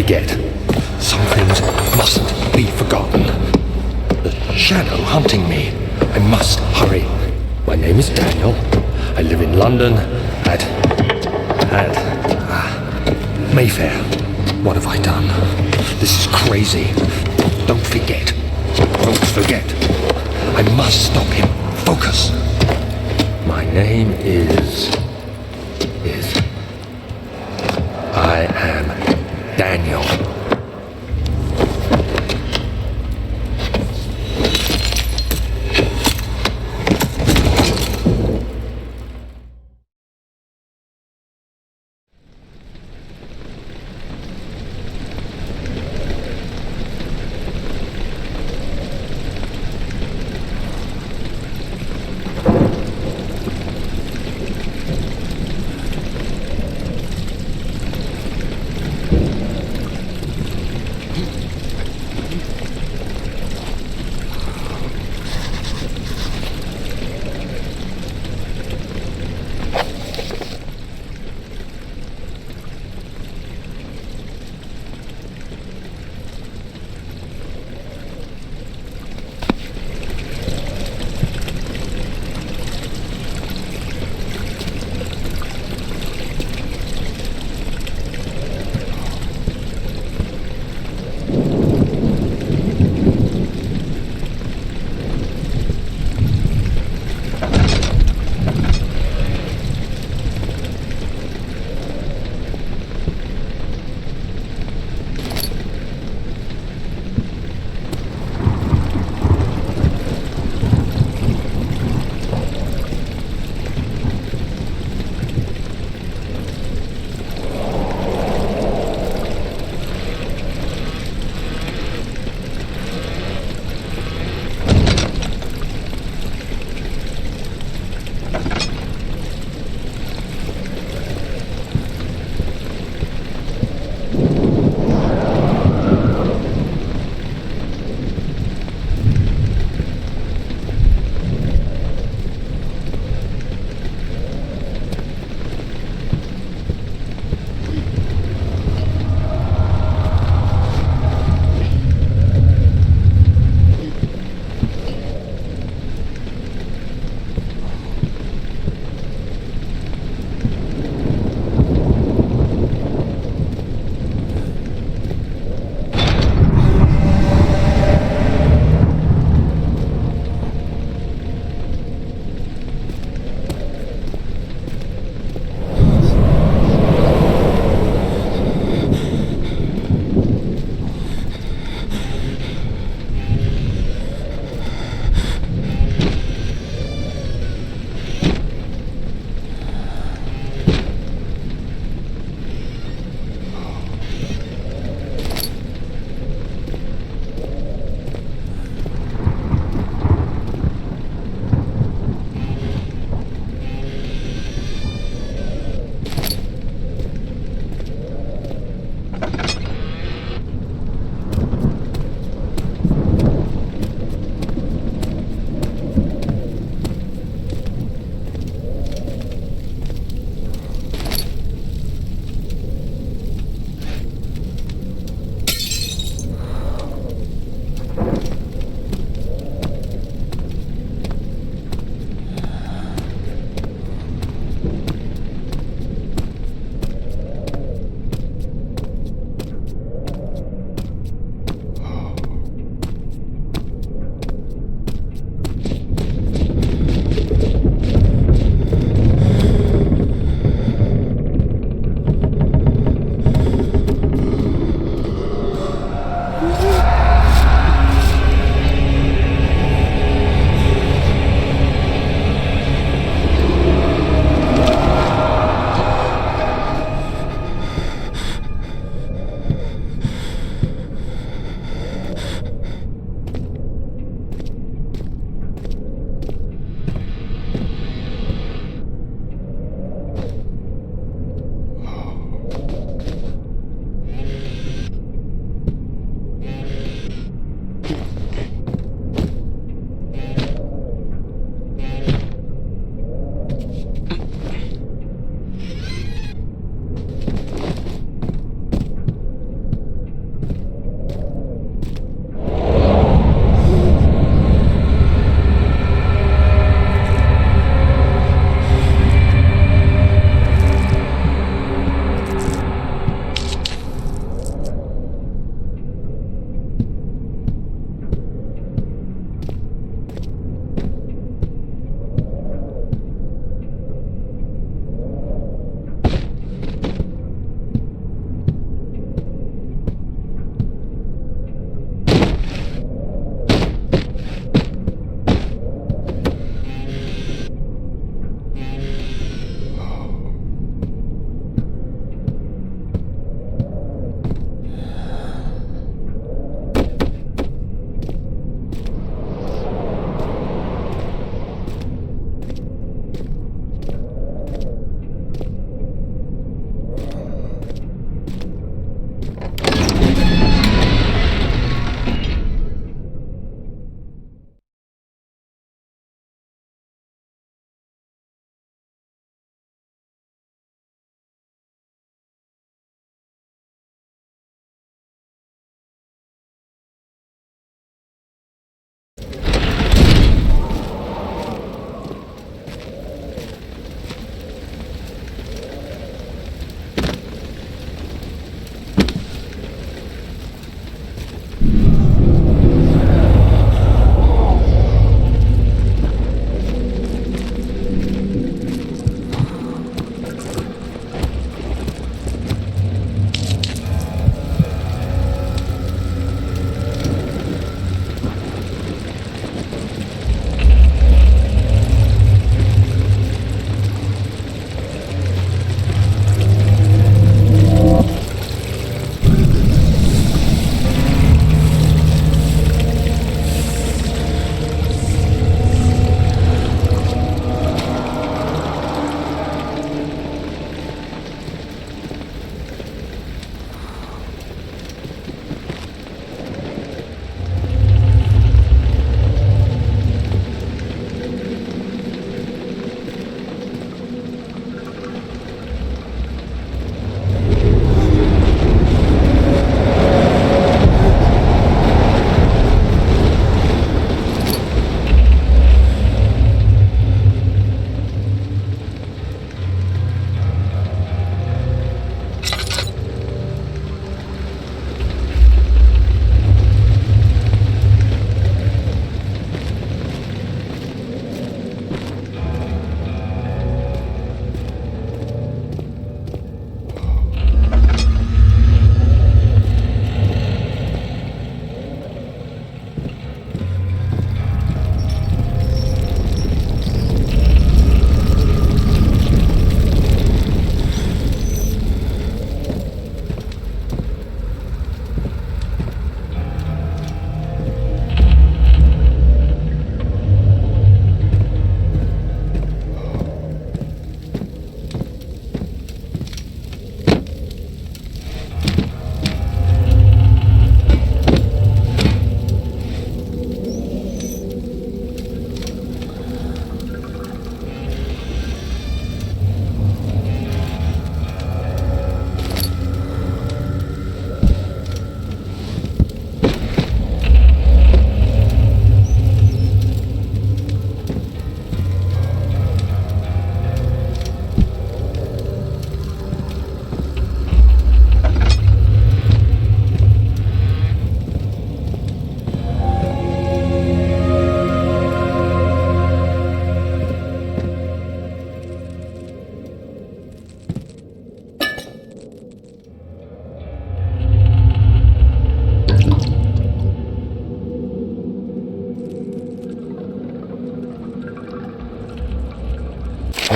forget. Some things mustn't be forgotten. The shadow hunting me. I must hurry. My name is Daniel. I live in London at Mayfair. What have I done? This is crazy. Don't forget. Don't forget. I must stop him. Focus. My name is... I am Daniel.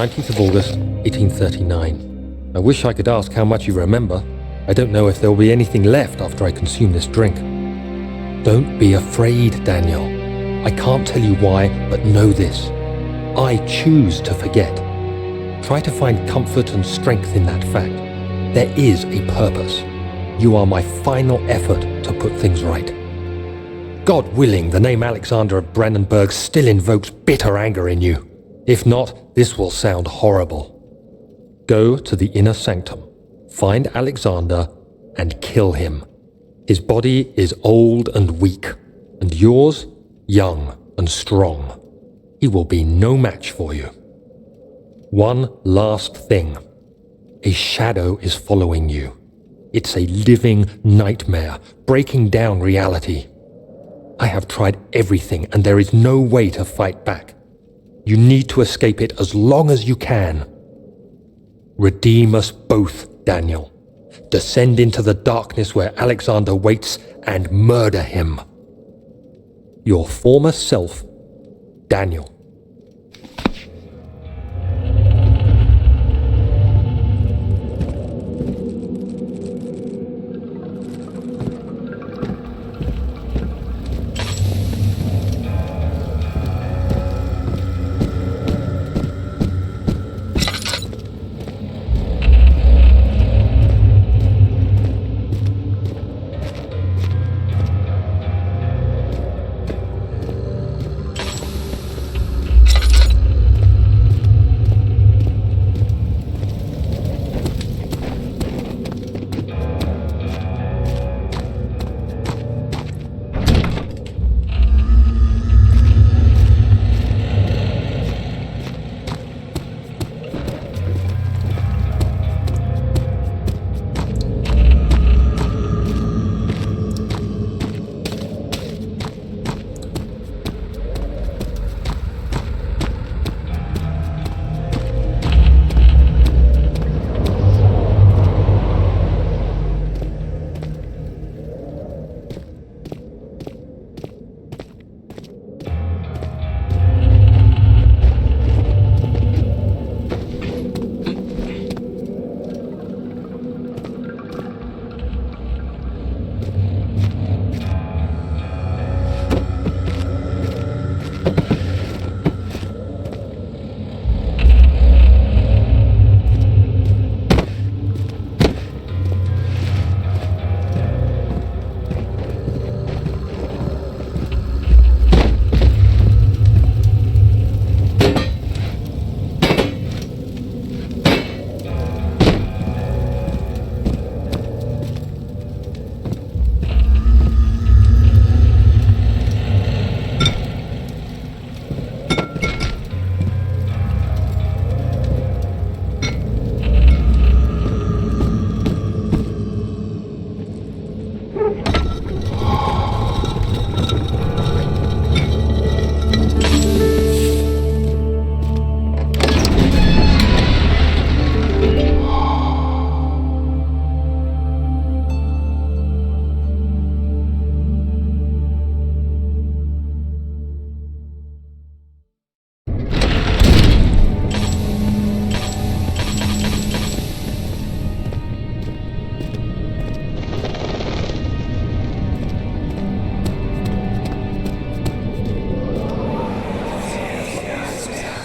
19th of August, 1839. I wish I could ask how much you remember. I don't know if there will be anything left after I consume this drink. Don't be afraid, Daniel. I can't tell you why, but know this. I choose to forget. Try to find comfort and strength in that fact. There is a purpose. You are my final effort to put things right. God willing, the name Alexander of Brandenburg still invokes bitter anger in you. If not, this will sound horrible. Go to the inner sanctum, find Alexander, and kill him. His body is old and weak, and yours, young and strong. He will be no match for you. One last thing. A shadow is following you. It's a living nightmare, breaking down reality. I have tried everything, and there is no way to fight back. You need to escape it as long as you can. Redeem us both, Daniel. Descend into the darkness where Alexander waits and murder him. Your former self, Daniel.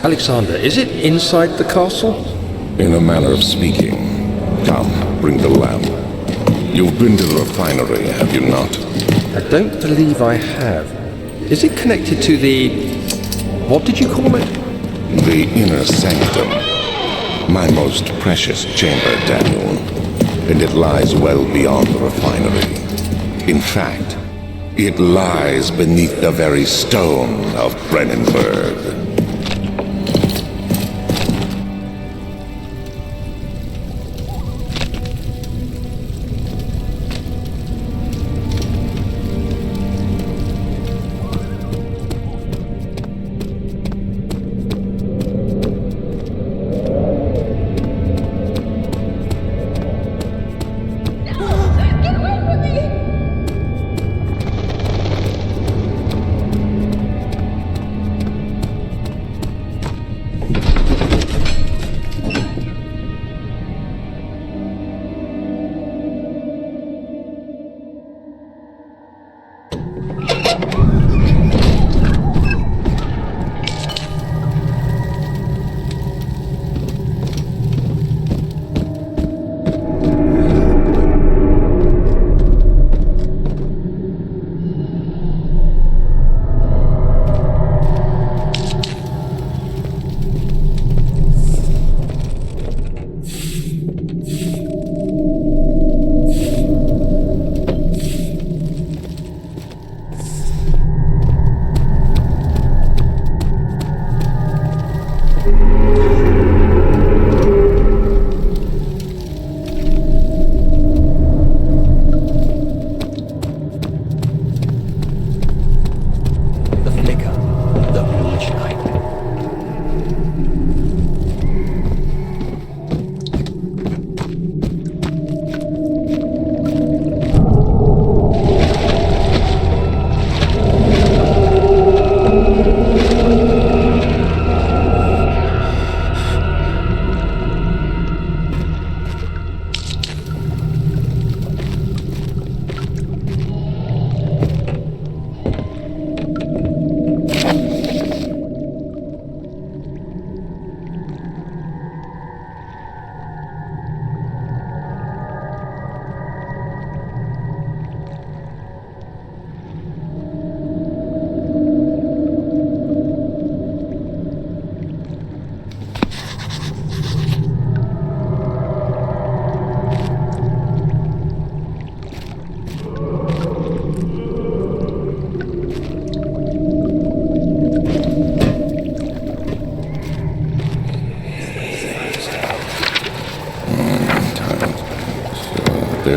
Alexander, is it inside the castle? In a manner of speaking. Come, bring the lamp. You've been to the refinery, have you not? I don't believe I have. Is it connected to the... what did you call it? The inner sanctum. My most precious chamber, Daniel. And it lies well beyond the refinery. In fact, it lies beneath the very stone of Brandenburg.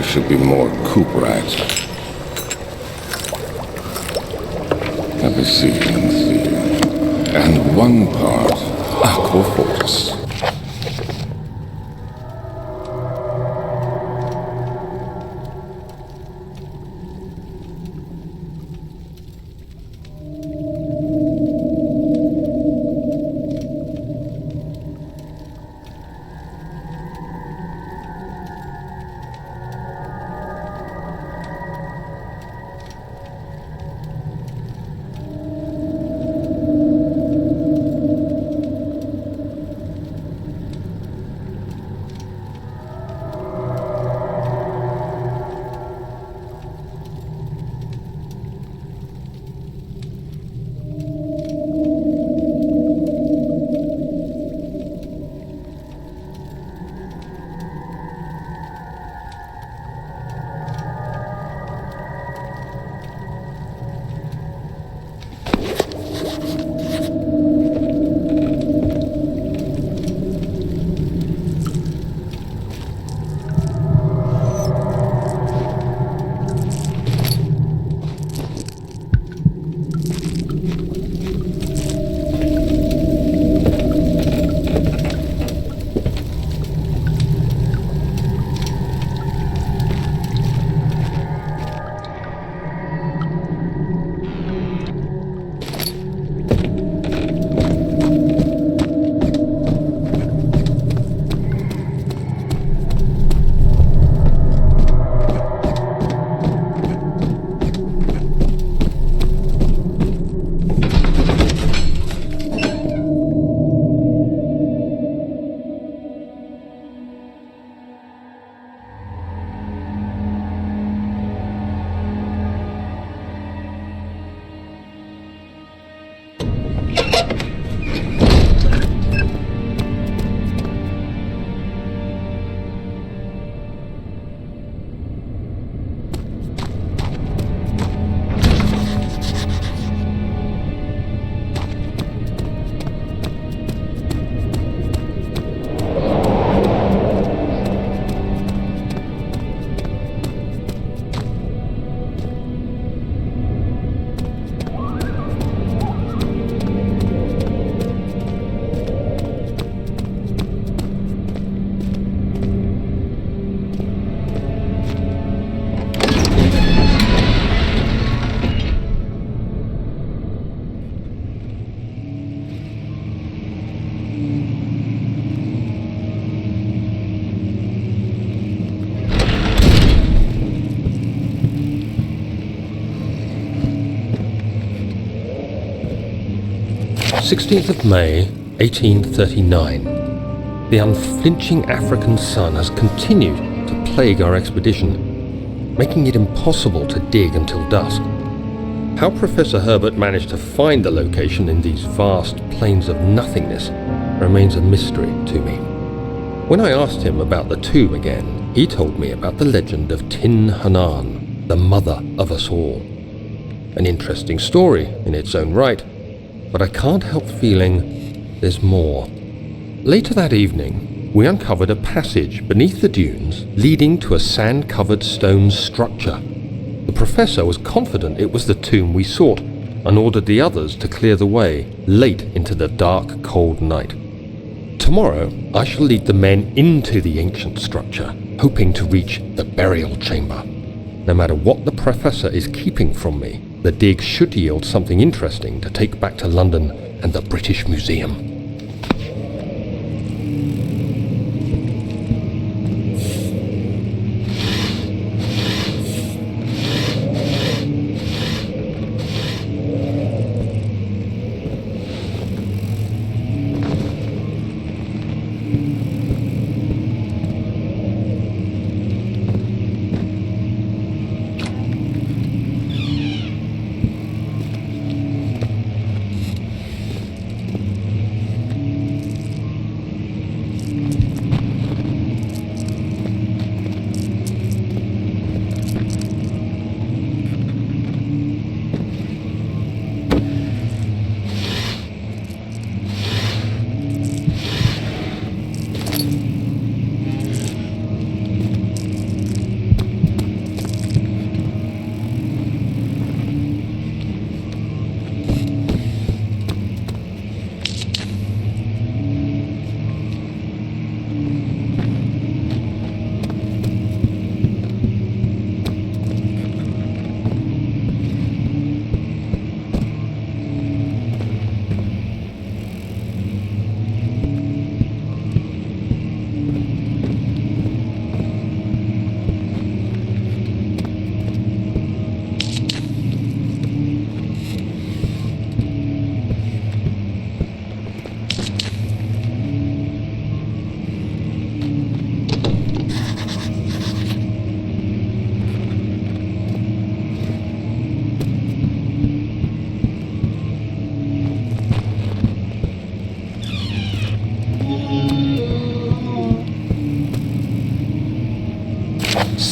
should be more Cooperite. Let me see. And one part Aquaforce. May 1839. The unflinching African sun has continued to plague our expedition, making it impossible to dig until dusk. How Professor Herbert managed to find the location in these vast plains of nothingness remains a mystery to me. When I asked him about the tomb again, he told me about the legend of Tin Hanan, the mother of us all. An interesting story in its own right, but I can't help feeling there's more. Later that evening, we uncovered a passage beneath the dunes leading to a sand-covered stone structure. The professor was confident it was the tomb we sought and ordered the others to clear the way late into the dark, cold night. Tomorrow, I shall lead the men into the ancient structure, hoping to reach the burial chamber. No matter what the professor is keeping from me, the dig should yield something interesting to take back to London and the British Museum.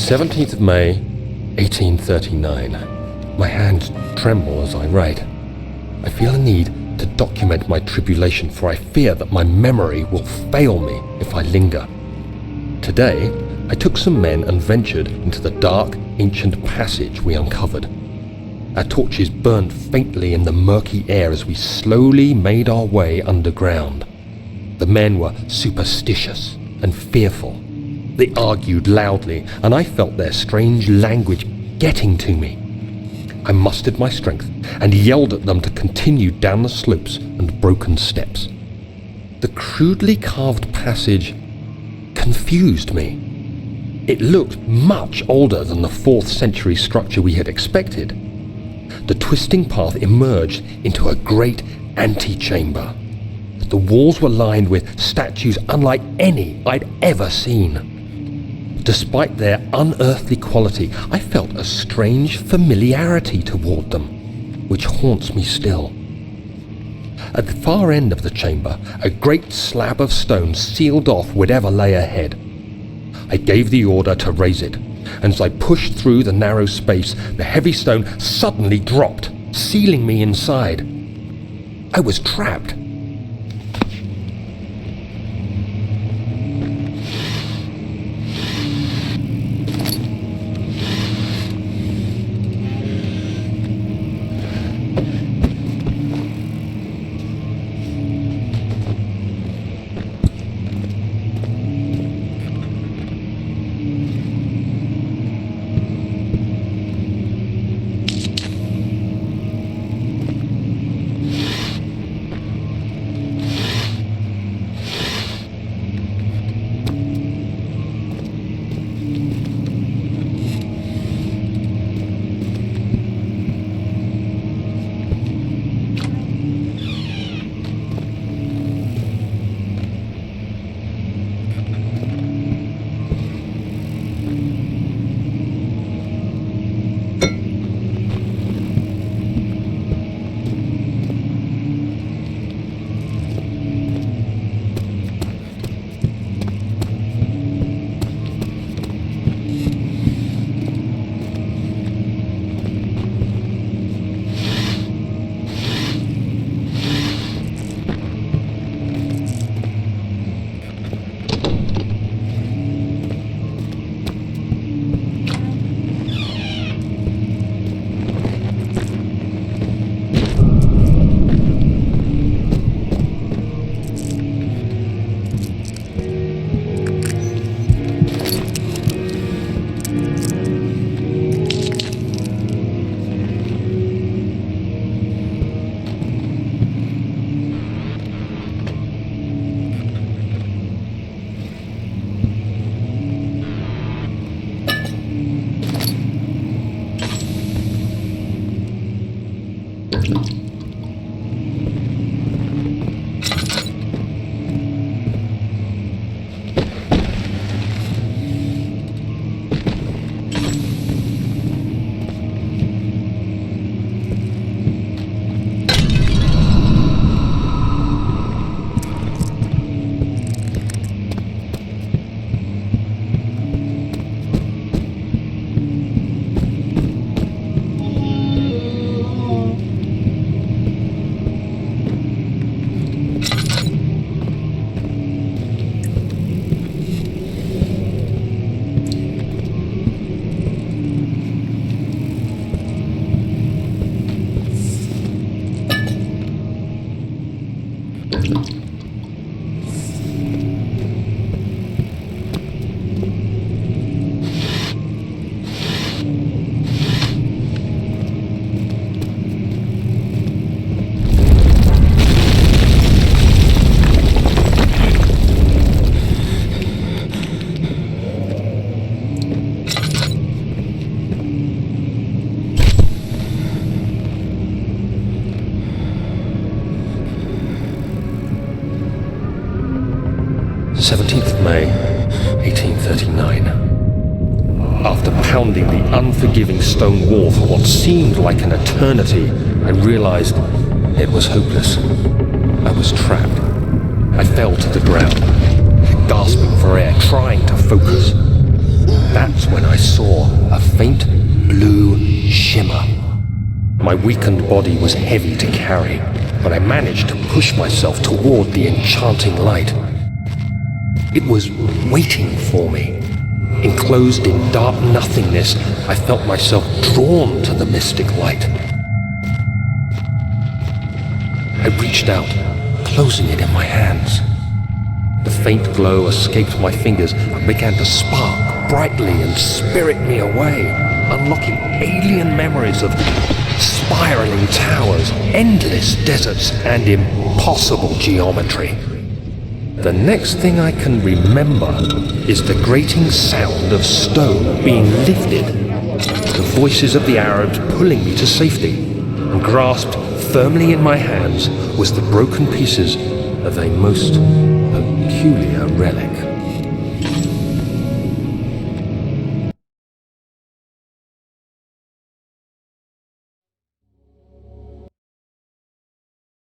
17th of May, 1839. My hands tremble as I write. I feel a need to document my tribulation, for I fear that my memory will fail me if I linger. Today, I took some men and ventured into the dark, ancient passage we uncovered. Our torches burned faintly in the murky air as we slowly made our way underground. The men were superstitious and fearful. They argued loudly, and I felt their strange language getting to me. I mustered my strength and yelled at them to continue down the slopes and broken steps. The crudely carved passage confused me. It looked much older than the 4th century structure we had expected. The twisting path emerged into a great antechamber. The walls were lined with statues unlike any I'd ever seen. Despite their unearthly quality, I felt a strange familiarity toward them, which haunts me still. At the far end of the chamber, a great slab of stone sealed off whatever lay ahead. I gave the order to raise it, and as I pushed through the narrow space, the heavy stone suddenly dropped, sealing me inside. I was trapped. May 1839. After pounding the unforgiving stone wall for what seemed like an eternity, I realized it was hopeless. I was trapped. I fell to the ground, gasping for air, trying to focus. That's when I saw a faint blue shimmer. My weakened body was heavy to carry, but I managed to push myself toward the enchanting light. It was waiting for me. Enclosed in dark nothingness, I felt myself drawn to the mystic light. I reached out, closing it in my hands. The faint glow escaped my fingers and began to spark brightly and spirit me away, unlocking alien memories of spiraling towers, endless deserts, and impossible geometry. The next thing I can remember is the grating sound of stone being lifted, the voices of the Arabs pulling me to safety, and grasped firmly in my hands was the broken pieces of a most peculiar relic.